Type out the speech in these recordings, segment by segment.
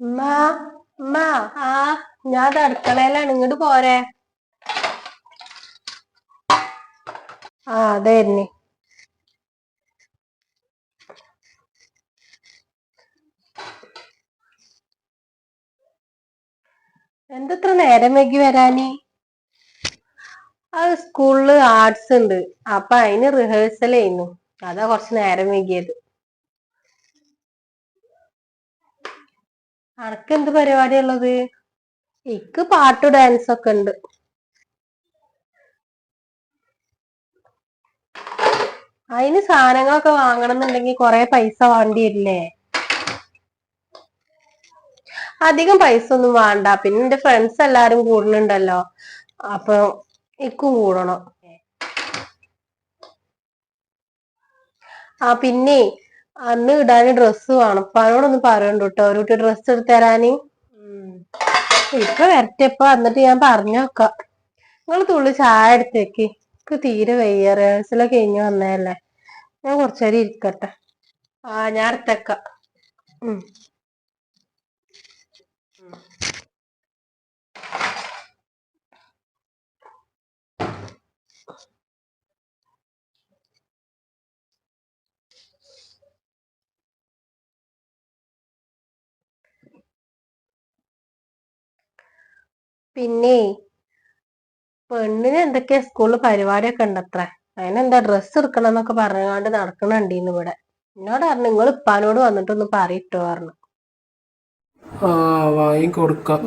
ഉമ്മാ ഉമ്മാ ആ ഞാൻ ദാ അടുക്കളയിലാണ് ഇങ്ങോട്ട് പോരെ. അതായിരുന്നു. എന്തത്ര നേരം വൈകി വരാന്? അത് സ്കൂളില് ആർട്സ് ഉണ്ട്, അപ്പൊ അതിന് റിഹേഴ്സൽ ചെയ്യുന്നു. അതാ കുറച്ച് നേരം വൈകിയത്. അനക്ക് എന്ത് പരിപാടി ഉള്ളത്? ഇക്ക് പാട്ട് ഡാൻസ് ഒക്കെ ഉണ്ട്. അതിന് സാധനങ്ങളൊക്കെ വാങ്ങണം എന്നുണ്ടെങ്കിൽ കൊറേ പൈസ വേണ്ടി വരില്ലേ? അധികം പൈസ ഒന്നും വേണ്ട. പിന്നെ എന്റെ ഫ്രണ്ട്സ് എല്ലാരും കൂടുന്നുണ്ടല്ലോ, അപ്പൊ ഇക്കും കൂടണം. പിന്നെ അന്ന് ഇടാന് ഡ്രസ്സ് വേണം. ഉപ്പാനോടൊന്ന് പറയണ്ട കേട്ടോ, ഒരു കുട്ടി ഡ്രസ്സ് എടുത്ത് തരാന്. ഇപ്പൊ വരട്ടെപ്പ എന്നിട്ട് ഞാൻ പറഞ്ഞു നോക്കാം. നിങ്ങൾ തുള്ളി ചായ എടുത്തേക്ക്. എനിക്ക് തീരെ വയ്യ, റിഹേഴ്സലൊക്കെ കഴിഞ്ഞ് വന്നതല്ലേ. ഞാൻ കുറച്ചേരം ഇരിക്കട്ടെ. ഞാൻ എടുത്തേക്കാം. പിന്നെ പെണ്ണിന് എന്തൊക്കെയാ സ്കൂളിൽ പരിപാടിയൊക്കെ ഉണ്ടത്രേ. അതിനെന്താ ഡ്രസ്സ് എടുക്കണം എന്നൊക്കെ പറഞ്ഞാണ്ട് നടക്കണുണ്ടീന്ന് ഇവിടെ. എന്നോട് പറഞ്ഞു നിങ്ങൾ ഇപ്പാനോട് വന്നിട്ടൊന്ന് പറയിട്ടോ പറഞ്ഞു. വാങ്ങിക്കൊടുക്കാം.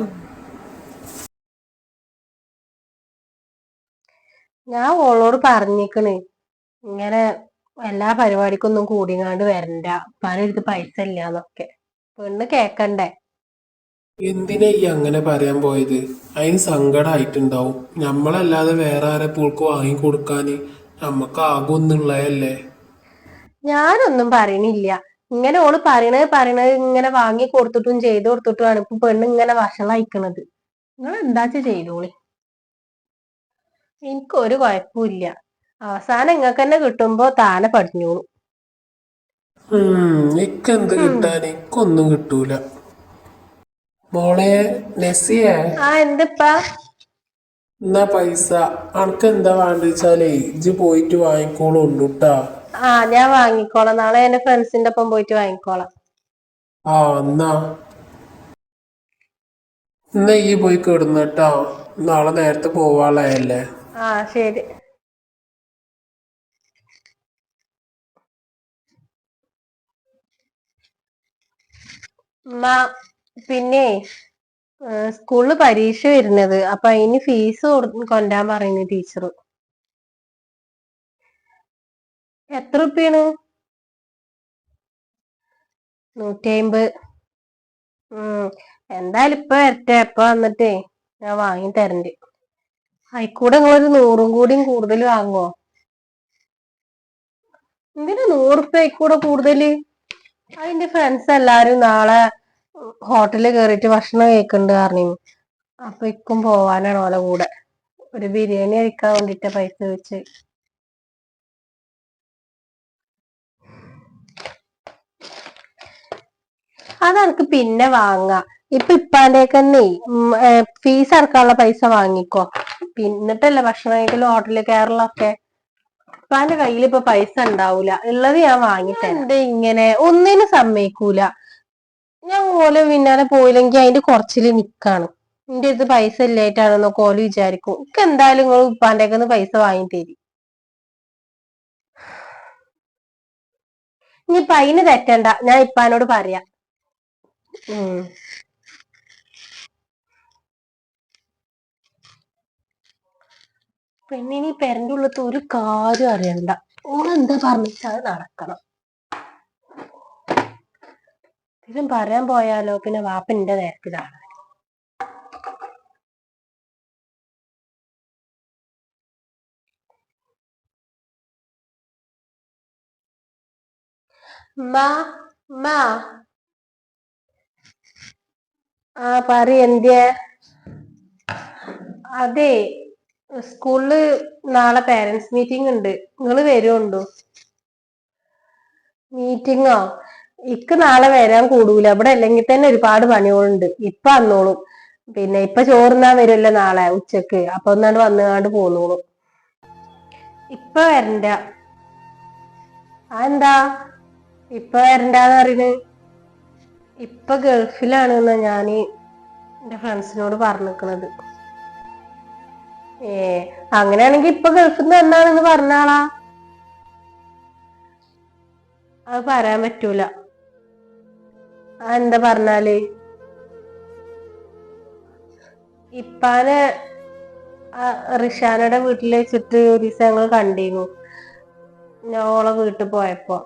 ഞാൻ ഓളോട് പറഞ്ഞിക്കണ്, ഇങ്ങനെ എല്ലാ പരിപാടിക്കൊന്നും കൂടിങ്ങാണ്ട് വരണ്ട, ഉപ്പാനടുത്ത് പൈസ ഇല്ലാന്നൊക്കെ. പെണ്ണ് കേക്കണ്ടേ. എന്തിനാ ഈ അങ്ങനെ പറയാൻ പോയത്? അതിന് സങ്കടമായിട്ടുണ്ടാവും. നമ്മളല്ലാതെ വേറെ ആരെ പൂൾക്ക് വാങ്ങിക്കൊടുക്കാന് നമ്മക്ക് ആകൊന്നുള്ളതല്ലേ. ഞാനൊന്നും പറയണില്ല. ഇങ്ങനെ ഓള് പറയണത് ഇങ്ങനെ വാങ്ങി കൊടുത്തിട്ടും ചെയ്തു കൊടുത്തിട്ടുമാണ് ഇപ്പൊ പെണ്ണ് ഇങ്ങനെ വഷളായിക്കണത്. നിങ്ങൾ എന്താച്ചാ ചെയ്തോളി, എനിക്കൊരു കുഴപ്പമില്ല. അവസാനം ഇങ്ങക്ക് തന്നെ കിട്ടുമ്പോ താനെ പഠിഞ്ഞോളൂ. ഇക്കെന്ത് കിട്ടാൻ? ഇക്കൊന്നും കിട്ടൂല. മോളെ നെസിയേ, എന്തിപ്പാ? എന്നാ പൈസ അനക്ക് എന്താ വേണ്ടിച്ചാലേ ഇജ്ജ് പോയിട്ട് വാങ്ങിക്കോളുണ്ടുട്ടാ. ഞാൻ വാങ്ങിക്കോളാം. നാളെ എന്റെ ഫ്രണ്ട്സിന്റെ ഒപ്പം പോയിട്ട് വാങ്ങിക്കോളാം. എന്നാ എന്നാ ഈ പോയി കിടന്നട്ടാ, നാളെ നേരത്തെ പോവാളയല്ലേ. ശരി. പിന്നെ സ്കൂളില് പരീക്ഷ വരുന്നത്, അപ്പൊ അതിന് ഫീസ് കൊണ്ടാൻ പറയുന്നു ടീച്ചർ. എത്ര റുപ്യാണ്? 150. എന്തായാലും ഇപ്പൊ വരട്ടെ. ഇപ്പൊ വന്നിട്ടേ ഞാൻ വാങ്ങി തരണ്ട്. ആയിക്കൂടെ നിങ്ങളൊരു 100 കൂടിയും കൂടുതൽ വാങ്ങുവോ? എന്തിനാ 100 ആയിക്കൂടെ കൂടുതല്? അതിന്റെ ഫ്രണ്ട്സ് എല്ലാരും നാളെ ഹോട്ടലിൽ കേറിയിട്ട് ഭക്ഷണം കഴിക്കണ്ട് പറഞ്ഞു. അപ്പൊ ഇക്കും പോവാനാണ് ഓലെ കൂടെ. ഒരു ബിരിയാണി കഴിക്കാൻ വേണ്ടിട്ട പൈസ വെച്ച്. അതെനിക്ക് പിന്നെ വാങ്ങാം. ഇപ്പൊ ഇപ്പാന്റെ തന്നെ ഫീസ് അടക്കാനുള്ള പൈസ വാങ്ങിക്കോ. പിന്നിട്ടല്ലേ ഭക്ഷണം കഴിക്കലും ഹോട്ടലിൽ കയറലൊക്കെ. ഇപ്പാന്റെ കയ്യിൽ ഇപ്പൊ പൈസ ഉണ്ടാവൂല. ഉള്ളത് ഞാൻ വാങ്ങിത്തരാം. എന്ത് ഇങ്ങനെ ഒന്നിനും സമ്മതിക്കൂല. ഞാൻ ഓലെ പിന്നാലെ പോയില്ലെങ്കിൽ അതിന്റെ കുറച്ചില് നിക്കാണ്. എന്റെ അടുത്ത് പൈസ ഇല്ലായിട്ടാണെന്നൊക്കെ ഓല് വിചാരിക്കും. എനിക്ക് എന്തായാലും നിങ്ങൾ ഉപ്പാന്റെ പൈസ വാങ്ങി തരും. ഇനിയിപ്പൊ അതിന് തെറ്റണ്ട, ഞാൻ ഇപ്പാനോട് പറയാം. പെണ്ണിനി പെരന്റെ ഉള്ളത്തെ ഒരു കാര്യം അറിയണ്ട. ഓളെന്താ പറഞ്ഞാൽ അത് നടക്കണം. ഇതിലും പറയാൻ പോയാലോ പിന്നെ വാപ്പന്റെ നേരത്തിലാണ്. പറ എന്തിയെ? അതെ, സ്കൂളില് നാളെ പേരന്റ്സ് മീറ്റിംഗ് ഉണ്ട്. നിങ്ങള് വരുണ്ടോ? മീറ്റിങ്ങോ? ഇക്ക് നാളെ വരാൻ കൂടൂല, ഇവിടെ അല്ലെങ്കിൽ തന്നെ ഒരുപാട് പണികളുണ്ട്. ഇപ്പൊ വന്നോളും. പിന്നെ ഇപ്പൊ ചോറുന്നാൻ വരുമല്ലോ നാളെ ഉച്ചക്ക്, അപ്പൊ ഒന്നാണ്ട് വന്നുകാണ്ട് പോന്നോളും. ഇപ്പൊ വരണ്ട. അതെന്താ ഇപ്പൊ വരണ്ടാന്ന് പറയുന്നത്? ഇപ്പൊ ഗൾഫിലാണ് എന്നാ ഞാന് എന്റെ ഫ്രണ്ട്സിനോട് പറഞ്ഞിക്കണത്. ഏ അങ്ങനെയാണെങ്കി ഇപ്പൊ ഗൾഫിൽ നിന്ന് എന്നാണെന്ന് പറഞ്ഞാളാ. അത് പറയാൻ പറ്റൂല. എന്താ പറഞ്ഞാല് ഇപ്പാനെ റിഷാനയുടെ വീട്ടിൽ വെച്ചിട്ട് ഒരു ദിവസം ഞങ്ങൾ കണ്ടിരുന്നു, ഞങ്ങളെ വീട്ടിൽ പോയപ്പോ.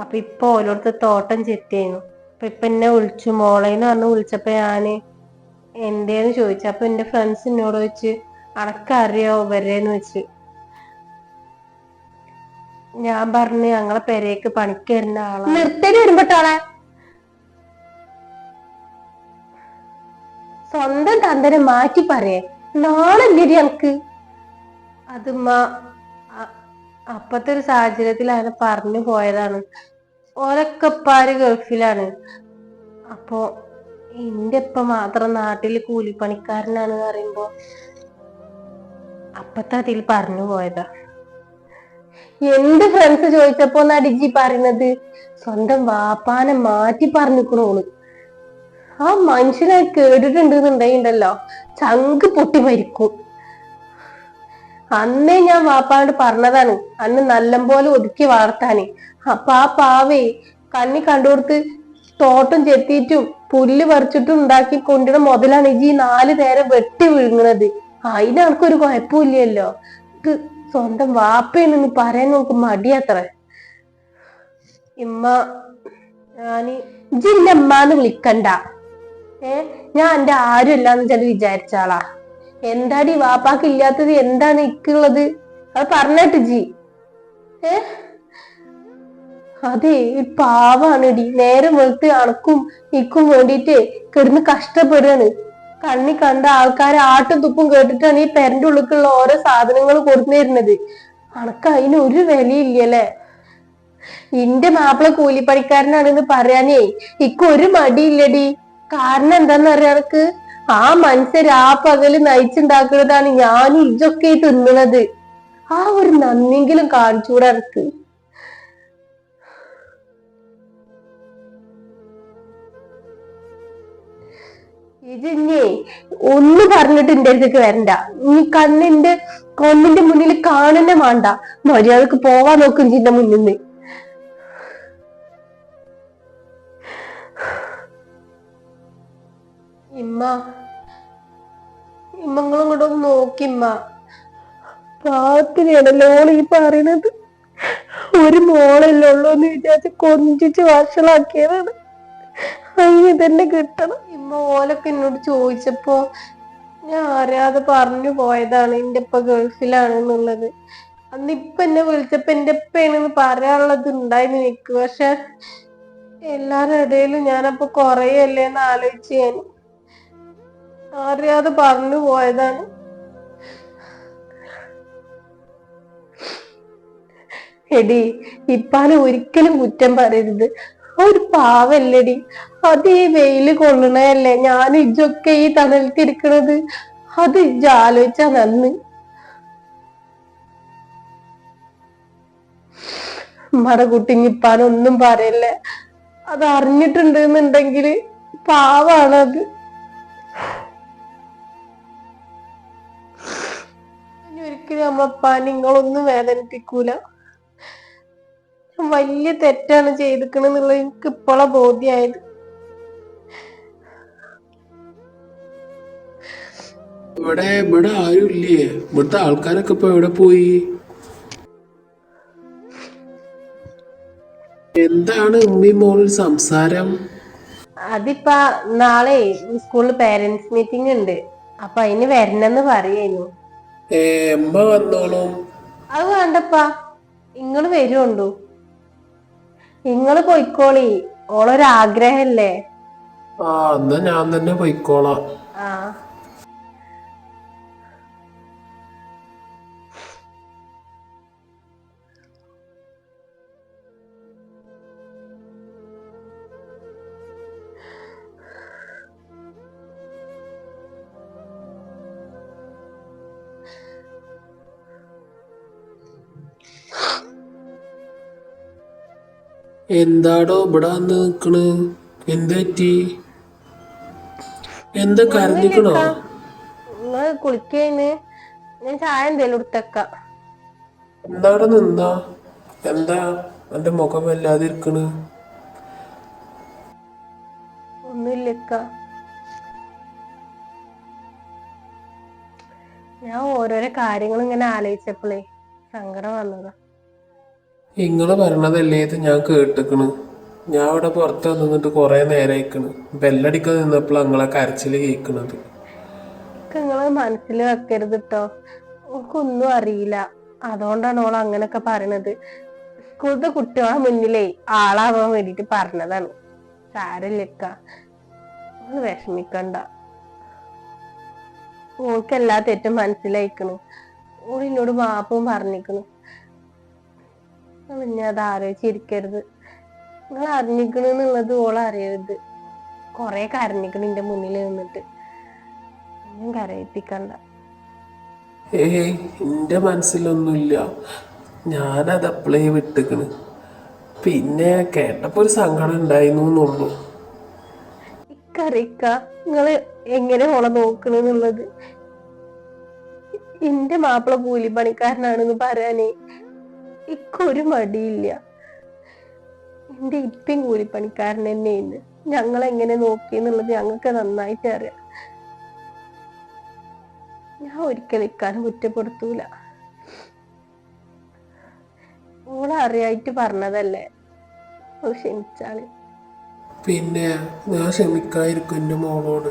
അപ്പൊ ഇപ്പൊ ഓരോരുത്തർ തോട്ടം ചെത്തിയായിരുന്നു. ഇപ്പൊ എന്നെ വിളിച്ചു, മോളേന്ന് പറഞ്ഞ് വിളിച്ചപ്പോ ഞാന് എന്തേന്ന് ചോദിച്ചു. അപ്പൊ എന്റെ ഫ്രണ്ട്സ് എന്നോട് വെച്ച് അനക്കറിയോ ഇവരെന്ന് വെച്ച്. ഞാൻ പറഞ്ഞു ഞങ്ങളെ പെരേക്ക് പണിക്ക് വരുന്ന ആളാ. നിർത്തല് വരുമ്പോട്ടാളെ സ്വന്തം തന്തനെ മാറ്റി പറയേ, നാളല്ലേടി എനക്ക്. അതുമ്മ അപ്പത്തെ ഒരു സാഹചര്യത്തിൽ അങ്ങനെ പറഞ്ഞു പോയതാണ്. ഓരൊക്കെ ഇപ്പാര് ഗൾഫിലാണ്. അപ്പൊ എന്റെ ഇപ്പ മാത്രം നാട്ടില് കൂലിപ്പണിക്കാരനാണ് പറയുമ്പോ അപ്പത്തെ അതിൽ പറഞ്ഞു പോയതാ. എന്ത് ഫ്രണ്ട്സ് ചോദിച്ചപ്പോ നടിജി പറയുന്നത് സ്വന്തം വാപ്പാനെ മാറ്റി പറഞ്ഞിക്കണോള്. ആ മനുഷ്യനെ കേട്ടിട്ടുണ്ടെന്നുണ്ടെങ്കിണ്ടല്ലോ ചങ്ക് പൊട്ടി മരിക്കും. അന്നേ ഞാൻ വാപ്പാണ്ട് പറഞ്ഞതാണ് അന്ന് നല്ലപോലെ ഒതുക്കി വളർത്താന്. അപ്പൊ ആ പാവേ കണ്ണി കണ്ടുകൊടുത്ത് തോട്ടം ചെത്തിയിട്ടും പുല്ല് പറിച്ചിട്ടും ഉണ്ടാക്കി കൊണ്ടിരുന്ന മുതലാണ് ഈ 4 നേരം വെട്ടി വീഴുന്നത്. അതിന് ആൾക്കൊരു കുഴപ്പമില്ലല്ലോ. ഇത് സ്വന്തം വാപ്പയെന്ന് പറയാൻ നമുക്ക് മടിയത്ര. ഇമ്മ ഞാന് ഇജിന്റെ അമ്മാന്ന് വിളിക്കണ്ട. ഞാൻ എന്റെ ആരും അല്ലാന്ന് ചില വിചാരിച്ചാളാ. എന്താടി വാപ്പാക്ക് ഇല്ലാത്തത് എന്താണ് ഇക്കുള്ളത്? അത് പറഞ്ഞിട്ട് ജി. അതെ പാവാണിടി, നേരം വെളുത്ത് അണക്കും ഇക്കും വേണ്ടിട്ട് കിടന്ന് കഷ്ടപ്പെടുകയാണ്. കണ്ണി കണ്ട ആൾക്കാരെ ആട്ടും തുപ്പും കേട്ടിട്ടാണ് ഈ പെരന്റെ ഉള്ളിലുള്ള ഓരോ സാധനങ്ങൾ കൊടുത്തു തരുന്നത്. അണക്ക് അതിന് ഒരു വിലയില്ലല്ലേ. ഇന്റെ മാപ്പിള കൂലിപ്പണിക്കാരനാണെന്ന് പറയാനേ ഇക്കൊരു മടിയില്ലടി. കാരണം എന്താന്ന് പറയാ എനക്ക്, ആ മനുഷ്യർ ആ പകല് നയിച്ചുണ്ടാക്കുന്നതാണ് ഞാനും ഇതൊക്കെ തിന്നണത്. ആ ഒരു നന്ദിയെങ്കിലും കാണിച്ചൂടെ എനക്ക്? ഇതിഞ്ഞേ ഒന്ന് പറഞ്ഞിട്ട് എന്റെ അടുത്തേക്ക് വരണ്ട. നീ കണ്ണിന്റെ മുന്നിൽ കാണുന്നെ വേണ്ട. മര്യാദക്ക് പോവാൻ നോക്കും ചിന്റെ മുന്നിൽ നിന്ന്. ഇമ്മങ്ങളും കൂടെ ഒന്ന് നോക്കിമ്മ. പാത്തിനാണല്ലോ ഈ പറയണത്. ഒരു മോളല്ലേ ഉള്ളൂ എന്ന് വിചാരിച്ച് കൊഞ്ചിച്ച് വഷളാക്കിയതാണ്. അതിന് തന്നെ കിട്ടണം. ഇമ്മ ഓലൊക്കെ എന്നോട് ചോദിച്ചപ്പോ ഞാൻ അറിയാതെ പറഞ്ഞു പോയതാണ് എന്റെ ഇപ്പ ഗൾഫിലാണ് എന്നുള്ളത്. അന്ന് ഇപ്പൊ എന്നെ വിളിച്ചപ്പോ എന്റെ ഇപ്പയാണെന്ന് പറയാനുള്ളത് ഉണ്ടായിരുന്നു എനിക്ക്. പക്ഷെ എല്ലാരുടെ ഇടയിലും ഞാനപ്പൊ കൊറേയല്ലേന്ന് ആലോചിച്ച് ഞാൻ അറിയാതെ പറഞ്ഞു പോയതാണ്. എടി ഇപ്പാനെ ഒരിക്കലും കുറ്റം പറയരുത്. ഒരു പാവല്ലടി. അത് ഈ വെയില് കൊള്ളണല്ലേ ഞാൻ ഇജൊക്കെ ഈ തണലത്തിരിക്കണത്. അത് ഇജ്ജ് ആലോചിച്ചാ നന്ന്. ഉമ്മടെ കുട്ടിങ് ഇപ്പാനൊന്നും പറയല്ലേ. അത് അറിഞ്ഞിട്ടുണ്ട് എന്നുണ്ടെങ്കില് പാവാണത്. ഇനി ഒരിക്കലും നമ്മളപ്പാൻ നിങ്ങളൊന്നും വേദനിപ്പിക്കൂല. വലിയ തെറ്റാണ് ചെയ്തിക്കണെന്നുള്ളത് എനിക്ക് ഇപ്പോഴാ ബോധ്യായത്. ഇവിടെ ആരും ഇല്ലേ? ഇവിടുത്തെ ആൾക്കാരൊക്കെ ഇപ്പൊ എവിടെ പോയി? എന്താണ് ഉമ്മയും മോളും സംസാരം? അതിപ്പ നാളെ സ്കൂളിൽ പേരന്റ്സ് മീറ്റിംഗ് ഉണ്ട്. അപ്പൊ അതിന് വരണമെന്ന് പറയായിരുന്നു. എമ്മ വന്നോളും. അത് വേണ്ടപ്പാ, ഇങ്ങള് വരുണ്ടോ? ഇങ്ങള് പോയിക്കോളി, ഓളൊരാഗ്രഹല്ലേ. എന്നാ ഞാൻ തന്നെ പോയിക്കോളാം. ആ എന്താടോ ഇവിടെ വന്ന് നിക്കണ്? എന്ത് പറ്റി? എന്താ കരഞ്ഞിക്കണോ? ഒന്നുമില്ലക്ക, നിങ്ങള് കുളിക്കേന്ന്, ഞാൻ ചായ എന്തേലും എടുത്തേക്കാം. എന്താടെ നിന്നാ? എന്താ എന്റെ മുഖം വല്ലാതെ ഇരിക്കണ്? ഒന്നുമില്ലക്ക, ഞാൻ ഓരോരോ കാര്യങ്ങൾ ഇങ്ങനെ ആലോചിച്ചപ്പോഴേ സങ്കടം വന്നതാ. ഇങ്ങള് പറഞ്ഞതല്ലേ ഇത് ഞാൻ കേട്ടിക്കണ്. ഞാൻ ഇവിടെ പുറത്ത് നിന്നിട്ട് കുറെ നേരമായിക്കണ്. ബെല്ലടിക്കാൻ നിന്നപ്പോൾ നിങ്ങളെ കരച്ചില് കേൾക്കണത്. നിങ്ങള് മനസ്സിൽ വെക്കരുത് കേട്ടോ, ഓൾക്കൊന്നും അറിയില്ല, അതുകൊണ്ടാണ് ഓൾ അങ്ങനൊക്കെ പറയണത്. സ്കൂളത്തെ കുട്ടികളെ മുന്നിലേ ആളാവാൻ വേണ്ടിട്ട് പറഞ്ഞതാണ്. സാരല്ലക്ക, ഓള് വിഷമിക്കണ്ട. ഓൾക്ക് എല്ലാ തെറ്റും മനസ്സിലായിക്കണു. ഓൾ എന്നോട് മാപ്പും പറഞ്ഞിക്കണു. ഇനി അത് ആലോചിച്ചിരിക്കരുത്. നിങ്ങൾ അറിഞ്ഞിക്കണെന്നുള്ളത് ഓൾ അറിയരുത്. കൊറേ കരഞ്ഞിക്കണ് എന്റെ മുന്നിൽ നിന്നിട്ട്. ഒന്നും കരയിപ്പിക്കണ്ട. ഏയ്, എന്റെ മനസ്സിലൊന്നുമില്ല. ഞാനത് അപ്പളേ വിട്ടിക്കണ്. പിന്നെ കേട്ടപ്പോ ഒരു സങ്കടം ഉണ്ടായിരുന്നു എന്നുള്ളൂ. ഇക്കറിയിക്ക നിങ്ങള് എങ്ങനെ ഓളെ നോക്കണെന്നുള്ളത്. എന്റെ മാപ്പിള കൂലിപ്പണിക്കാരനാണെന്ന് പറയാനേ ഇക്കൊരു മടിയില്ല. എന്റെ ഇപ്പം കൂലിപ്പണിക്കാരൻ തന്നെയാണ്. ഞങ്ങൾ എങ്ങനെ നോക്കിയെന്നുള്ളത് ഞങ്ങൾക്ക് നന്നായിട്ട് അറിയാം. ഞാൻ ഒരിക്കലും ഇക്കാനും കുറ്റപ്പെടുത്തൂല. ഓളെ അറിയായിട്ട് പറഞ്ഞതല്ലേ, ഓ ക്ഷമിച്ചാള്. പിന്നെ ഞാൻ ക്ഷമിക്കാതിരിക്കും എൻ്റെ മോളോട്.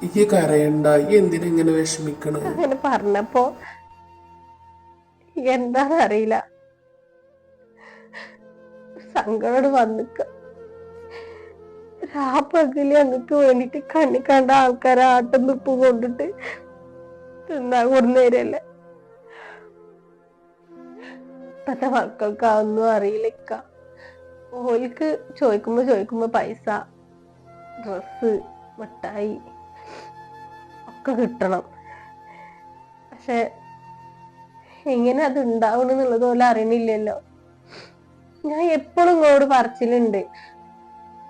ഈ കരയണ്ട, ഈ എന്തിനെങ്ങനെ വിഷമിക്കണ? അങ്ങനെ പറഞ്ഞപ്പോ എന്താന്ന് അറിയില്ല, സങ്കടം വന്നിക്ക. രാപ്പകല് അങ്ങക്ക് വേണ്ടിട്ട് കണ്ണി കണ്ട ആൾക്കാരെ ആട്ടം തുപ്പും കൊണ്ടിട്ട് തിന്നാൻ കൊടുന്നേരല്ലേ. ഇപ്പത്തെ മക്കൾക്ക് അതൊന്നും അറിയില്ലക്ക. ഓൽക്ക് ചോദിക്കുമ്പോ പൈസ, ഡ്രസ്സ്, മിഠായി ഒക്കെ കിട്ടണം. പക്ഷെ എങ്ങനെ അത് ഉണ്ടാവണെന്നുള്ളത് പോലെ അറിയണില്ലല്ലോ. ഞാൻ എപ്പോഴും നിങ്ങളോട് പറച്ചിലുണ്ട്,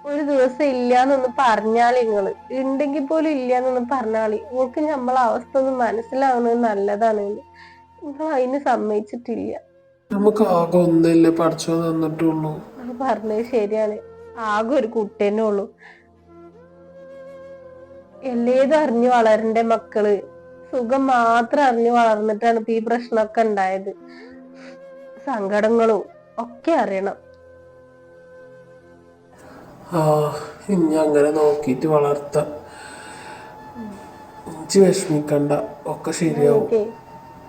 ഒരു ദിവസം ഇല്ലാന്നൊന്ന് പറഞ്ഞാൽ, നിങ്ങള് ഉണ്ടെങ്കിൽ പോലും ഇല്ലാന്നൊന്ന് പറഞ്ഞാളി, നിങ്ങൾക്ക് നമ്മളെ അവസ്ഥ ഒന്ന് മനസ്സിലാവുന്നത് നല്ലതാണ്. നിങ്ങൾ അതിന് സമ്മതിച്ചിട്ടില്ല. നമുക്ക് ആകെ ഒന്നല്ലേ പഠിച്ചോ തന്നിട്ടുള്ളൂ. അത് പറഞ്ഞത് ശരിയാണ്, ആകെ ഒരു കുട്ടി തന്നെ ഉള്ളൂ. എല്ലേതും അറിഞ്ഞു വളരണ്ട മക്കള് സുഖം മാത്രം അറിഞ്ഞു വളർന്നിട്ടാണ് ഇപ്പൊ ഈ പ്രശ്നമൊക്കെ ഉണ്ടായത്. സങ്കടങ്ങളും ഒക്കെ അറിയണം. ഇനി അങ്ങനെ നോക്കിയിട്ട് വളർത്താം. ഇഞ്ചി വിഷമിക്കണ്ട, ഒക്കെ ശരിയാവും.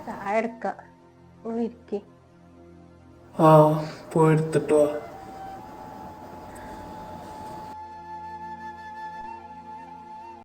ചായ എടുക്ക, നിങ്ങൾ ഇരിക്കേ. പോയി എടുത്തിട്ട് വാ.